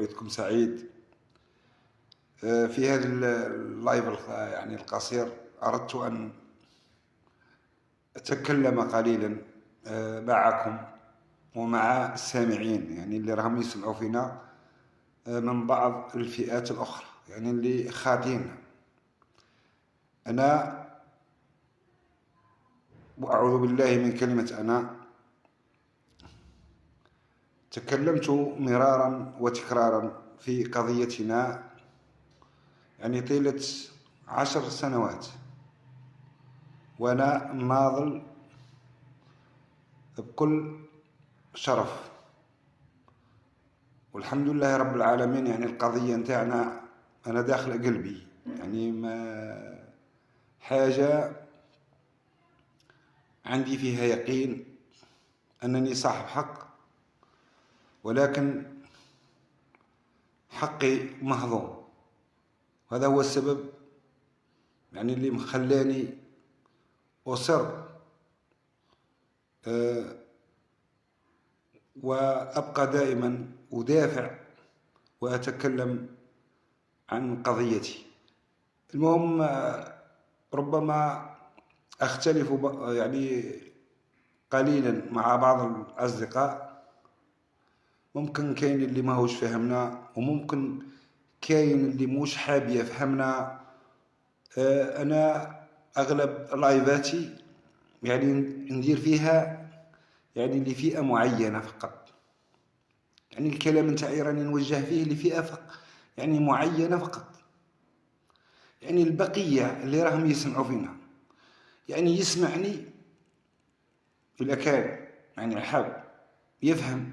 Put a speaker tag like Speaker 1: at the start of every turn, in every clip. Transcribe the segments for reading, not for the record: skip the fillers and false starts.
Speaker 1: عيدكم سعيد. في هذا اللايف يعني القصير أردت أن أتكلم قليلا معكم ومع السامعين، يعني اللي راهم يسمعوا فينا من بعض الفئات الأخرى، يعني اللي خادين. أنا وأعوذ بالله من كلمة أنا تكلمت مرارا وتكرارا في قضيتنا، يعني طيلة 10 سنوات وأنا ناضل بكل شرف، والحمد لله رب العالمين. يعني القضية نتاعنا أنا داخل قلبي، يعني ما حاجة عندي فيها يقين أنني صاحب حق، ولكن حقي مهضوم. هذا هو السبب يعني اللي مخلاني أصر وأبقى دائما أدافع وأتكلم عن قضيتي. المهم ربما أختلف يعني قليلا مع بعض الأصدقاء، ممكن كاين اللي ماهوش فهمنا، وممكن كاين اللي موش حاب يفهمنا. أنا أغلب لايفاتي يعني ندير فيها يعني لفئة معينة فقط، يعني الكلام نتاعي راني نوجه فيه لفئة يعني معينة فقط. يعني البقية اللي راهم يسمعوا فينا يعني يسمعني إذا كان يعني حاب يفهم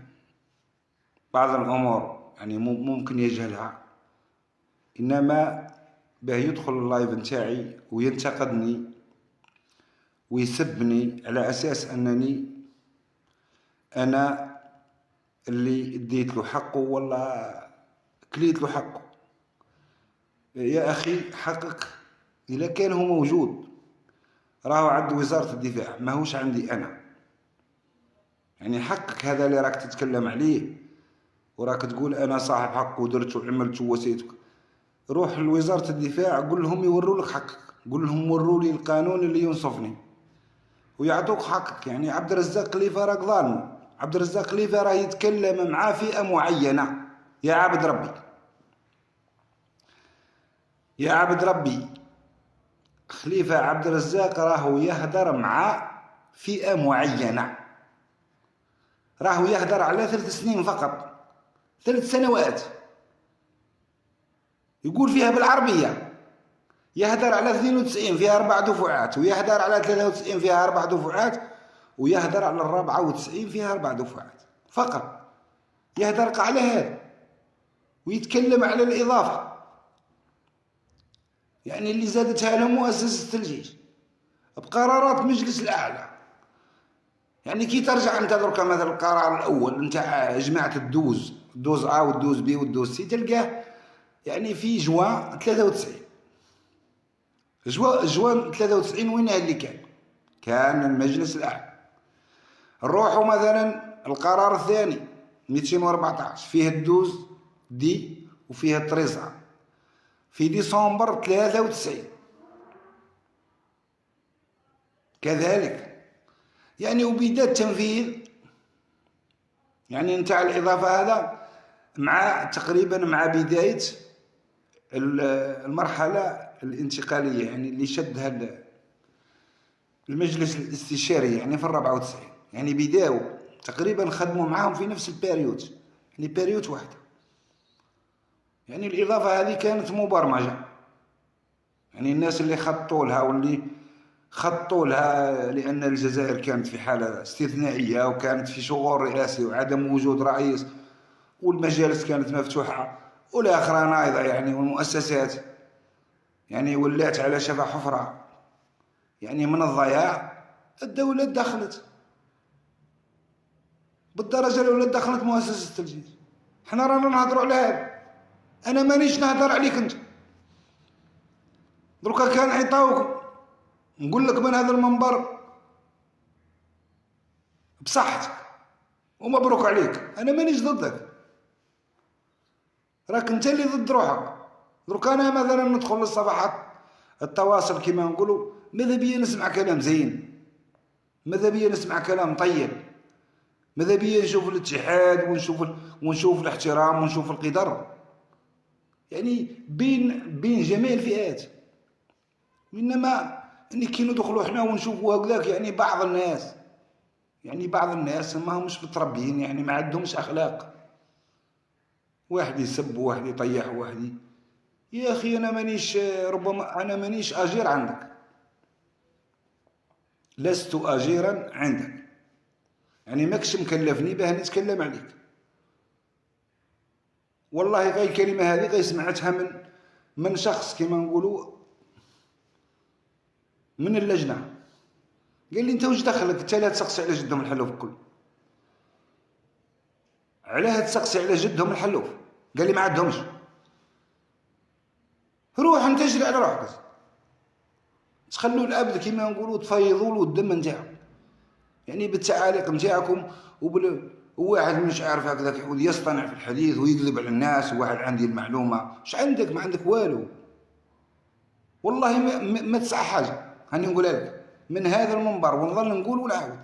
Speaker 1: بعض الأمور يعني ممكن يجهلها، إنما باه يدخل اللايف نتاعي وينتقدني ويسبني على أساس أنني أنا اللي اديت له حقه ولا كليت له حقه. يا أخي حقك إذا كان هو موجود راهو عند وزارة الدفاع، ماهوش عندي أنا. يعني حقك هذا اللي راك تتكلم عليه وراك تقول أنا صاحب حق ودرت وعملت ووسيتك، روح لوزارة الدفاع قول لهم يوروا لك حقك، قول لهم وروا لي القانون اللي ينصفني ويعطوك حقك. يعني عبد الرزاق خليفة راك ظالم، عبد الرزاق خليفة راه يتكلم مع فئة معينة. يا عبد ربي، يا عبد ربي، خليفة عبد الرزاق راهو يهدر مع فئة معينة، راهو يهدر على 3 سنين فقط، 3 سنوات يقول فيها بالعربية. يهدر على 92 فيها 4 دفعات، ويهدر على 93 فيها 4 دفعات، ويهدر على 94 فيها 4 دفعات فقط. يهدر على هذا ويتكلم على الإضافة، يعني اللي زادتها له مؤسسة الجيش بقرارات مجلس الأعلى. يعني كي ترجع انت دركا مثلا القرار الأول نتاع جماعة الدوز A والدوز B والدوز C، تلقاه يعني في جوان 93. جوان 93 وين اللي كان المجلس الأعلى. نروحوا مثلا القرار الثاني 214 فيه الدوز دي وفيه التريزا في ديسمبر 93 كذلك. يعني وبدأ التنفيذ يعني نتاع الإضافة هذا مع تقريبا مع بداية المرحلة الانتقالية، يعني اللي شدها المجلس الاستشاري يعني في 94. يعني بداوا تقريبا خدموا معاهم في نفس البيريود، يعني بيريود واحدة. يعني الإضافة هذه كانت مبرمجة، يعني الناس اللي خطوا لها واللي خطوا لها لأن الجزائر كانت في حالة استثنائية وكانت في شغل رئاسي وعدم وجود رئيس، والمجالس كانت مفتوحة والآخرة نايضة، يعني والمؤسسات يعني ولات على شفا حفرة يعني من الضياع. الدولة دخلت بالدرجة الأولى، دخلت مؤسسة الجيش. احنا رانا نهضروا على هذا، أنا مانيش نهضر عليك أنت. دروكا كان عطاوك نقول لك من هذا المنبر بصحتك ومبروك عليك، أنا مانيش ضدك. راك انت اللي ضد روحك. درك انا مثلا ندخل للصفحات التواصل كما نقولوا، ماذا بيا نسمع كلام زين، ماذا بيا نسمع كلام طيب، ماذا بيا نشوف الاتحاد ونشوف الاحترام ونشوف القدر، يعني بين جميع الفئات. انما يعني كي ندخلوا حنا ونشوفوا هكذاك، يعني بعض الناس ما همش متربيين، يعني ما عندهمش اخلاق. واحد يسب، واحد يطيح، يا اخي انا مانيش، ربما انا مانيش اجير عندك، لست اجيرا عندك، يعني ماكش مكلفني باه نتكلم عليك. والله غير الكلمه هذه غير سمعتها من شخص كما نقولوا من اللجنه، قال لي انت واش دخلك انت لا تسقسي على جدهم الحلوف الكل، علاه تسقسي على جدهم الحلوف؟ قال لي ما عندهمش. روح انت اجري على روحك، تخلوا الابد كما نقولوا تفيضوا له الدم نتاعو، يعني بالتعاليق نتاعكم وواحد مش عارف هكذاك يحاول يصطنع في الحديث ويكذب على الناس، وواحد عندي المعلومه، اش عندك؟ ما عندك والو، والله ما تسع حاجه. هاني نقولها لك من هذا المنبر ونظل نقول ونعاود.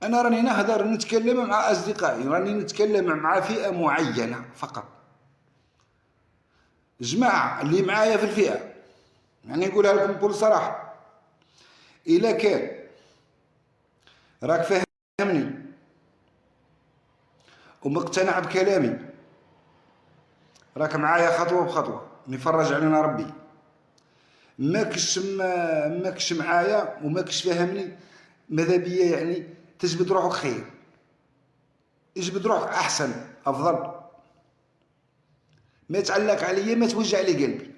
Speaker 1: انا راني نهدر نتكلم مع اصدقائي، راني نتكلم مع فئه معينه فقط، جماعه اللي معايا في الفئه، يعني نقولها لكم بكل صراحه، الا كان راك فاهمني ومقتنع بكلامي، راك معايا خطوه بخطوه، نفرج علينا ربي. ماكش معايا وماكش فاهمني، ماذا بيا يعني تجبد روحك خير، اجبد روحك احسن افضل، ما تعلق عليا، ما توجع لي قلبي.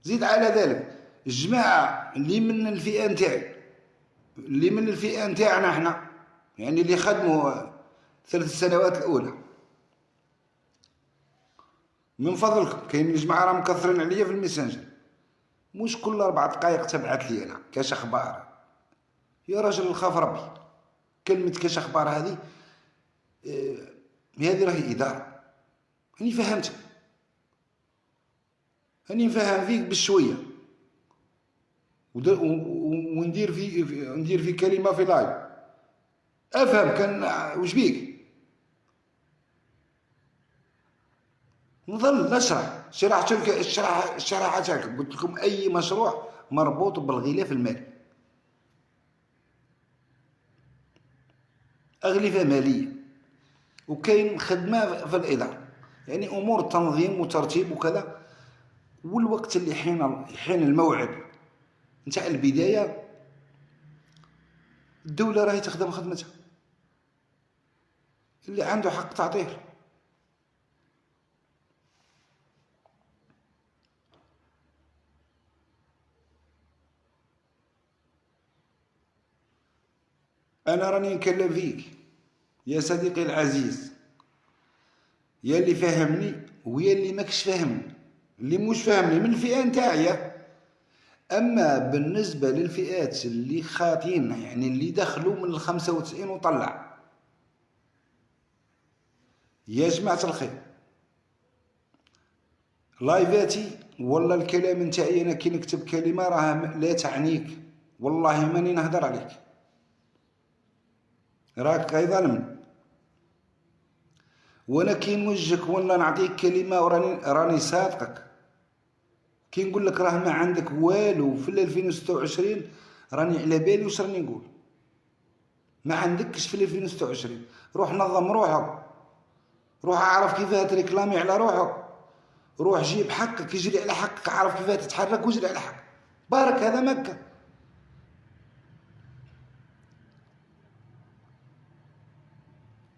Speaker 1: زيد على ذلك الجماعه اللي من الفئه نتاعي، اللي من الفئه نتاعنا احنا، يعني اللي خدموا 3 سنوات الاولى، من فضلكم كاين الجماعه راه مكثرين عليا في الميسنجر، مش كل 4 دقائق تبعث لي انا كاش اخبار. يا راجل خاف ربي، كلمه كاش اخبار هذه هذه راهي اداره. راني فهمتها، راني نفهم فيك بالشويه، وندير في كلمه في لايف افهم كان واش بيك، نظل نشرح. شرحتك قلت لكم اي مشروع مربوط بالغلاف المالي، اغلفه ماليه، وكاين خدمه في الاداره، يعني امور تنظيم وترتيب وكذا. والوقت اللي حين الموعد نتاع البدايه، الدوله راهي تخدم خدمتها، اللي عنده حق تعطيه. انا راني نكلم فيك يا صديقي العزيز، يا اللي فاهمني ويا اللي ماكش فاهمني، اللي مش فاهمني من الفئه نتاعي. اما بالنسبه للفئات اللي خاطين، يعني اللي دخلوا من 95 وطلع، يا جماعه الخير، لايفاتي ولا الكلام نتاعي انا كي نكتب كلمه راه لا تعنيك، والله ماني نهضر عليك، راك غير ظالمني. وانا كي نوجهك ولا نعطيك كلمه راني صادقك. كي نقول لك راه ما عندك والو في 2026، راني على بالي واش راني نقول. ما عندكش في 2026، روح نظم روحك، روح اعرف كيفاه تريكلامي على روحك، روح جيب حقك، اجري على حقك، عارف كيفاه تتحرك واجري على حقك. بارك هذا مكة.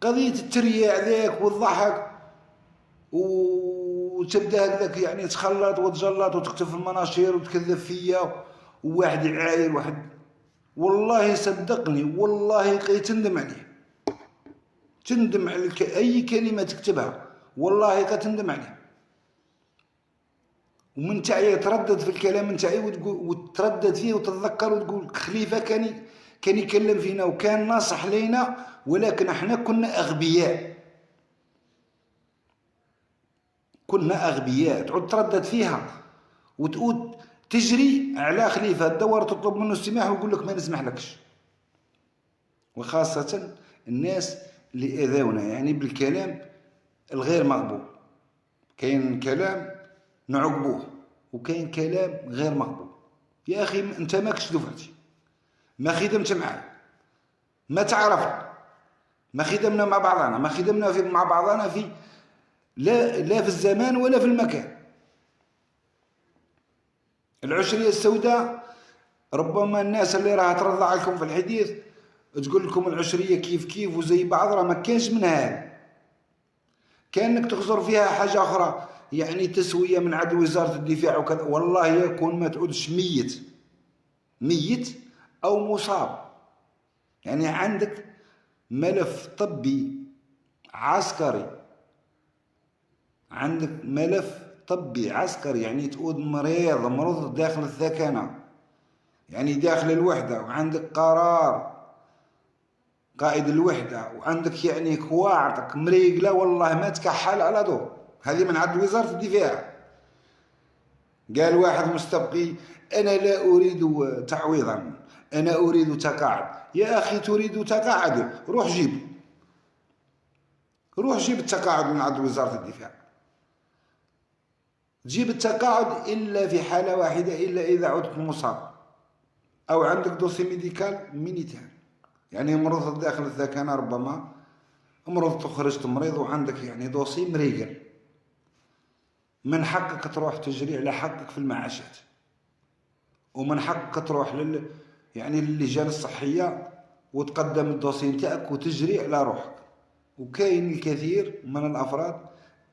Speaker 1: قضية الترياع ذاك والضحك وتبدا هكذاك يعني تخلط وتجلط وتكتب في المناشير وتكذب فيا، وواحد يعاير واحد، والله صدقني والله تندم عليه، تندم على اي كلمه تكتبها، والله تندم عليه. ومن تاعي تردد في الكلام نتاعي وتردد فيه وتتذكر وتقول خليفه كان يكلم فينا وكان ناصح لينا، ولكن احنا كنا اغبياء، كنا اغبياء. تعود تردد فيها وتعود تجري على خليفه الدور تطلب منه السماح ويقول لك ما نسمح لكش. وخاصه الناس اللي اذونا يعني بالكلام الغير مقبول. كاين كلام نعقبوه وكاين كلام غير مقبول. يا اخي انت ماكش دفعتي، ما خدمت معايا، ما تعرفنا، ما خدمنا مع بعضنا، ما خدمنا مع بعضنا في لا في الزمان ولا في المكان. العشرية السوداء ربما الناس اللي راها ترضع لكم في الحديث تقول لكم العشرية كيف كيف وزي بعض، راه ما كانش من هذا. كانك تخسر فيها حاجة أخرى، يعني تسوية من عند وزارة الدفاع وكذا، والله يكون ما تعودش ميت أو مصاب. يعني عندك ملف طبي عسكري، عندك ملف طبي عسكري، يعني تعود مريض داخل الثكنة، يعني داخل الوحدة، وعندك قرار قائد الوحدة، وعندك يعني كواعطك مريقلة والله ما تكحل على دور. هذه من عند وزارة الدفاع. قال واحد مستبقي أنا لا أريد تعويضا، أنا أريد تقاعد. يا أخي تريد تقاعد، روح جيب التقاعد من عند وزارة الدفاع. تجيب التقاعد إلا في حالة واحدة، إلا إذا عدت مصاب أو عندك دوسي ميديكال مينيتير، يعني مرض داخل الثكنة، ربما مرض خرجت مريض وعندك يعني دوسي مريقل، من حقك تروح تجري على حقك في المعاشات، ومن حقك تروح يعني للجان الصحية وتقدم الدوسي نتاعك وتجري على روحك. وكاين الكثير من الأفراد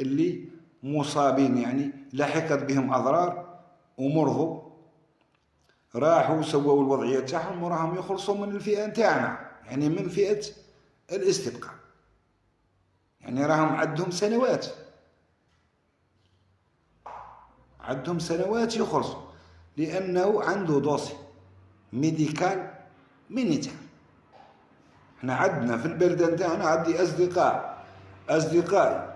Speaker 1: اللي مصابين يعني لاحقت بهم أضرار ومرضوا، راحوا سووا الوضعية تاعهم وراهم يخلصوا من الفئة نتاعنا، يعني من فئة الاستبقاء، يعني راهم عندهم سنوات يخلصوا لأنه عنده دوسي ميديكال مينيتير. احنا عندنا في البلدة نتاعنا عندي أصدقائي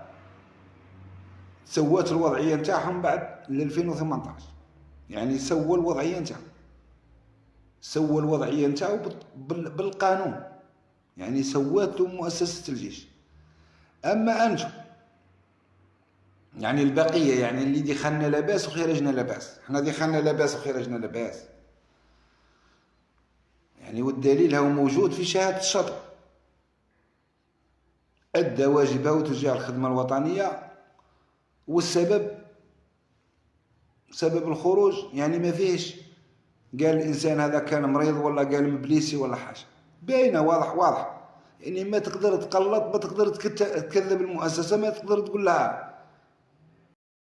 Speaker 1: سوات الوضعية نتاعهم بعد 2018، يعني سووا الوضعية نتاعو بالقانون، يعني سواتو مؤسسة الجيش. أما أنتم يعني البقية، يعني اللي دخلنا لاباس وخرجنا لاباس، احنا دخلنا لاباس وخرجنا لاباس، يعني والدليل هو موجود في شهادة الشطر. أدى واجبه تجاه الخدمة الوطنية، والسبب سبب الخروج يعني ما فيهش قال الإنسان هذا كان مريض ولا قال مبليسي ولا حاجة، باينة واضح. يعني ما تقدر تقلط، ما تقدر تكذب المؤسسة، ما تقدر تقول لها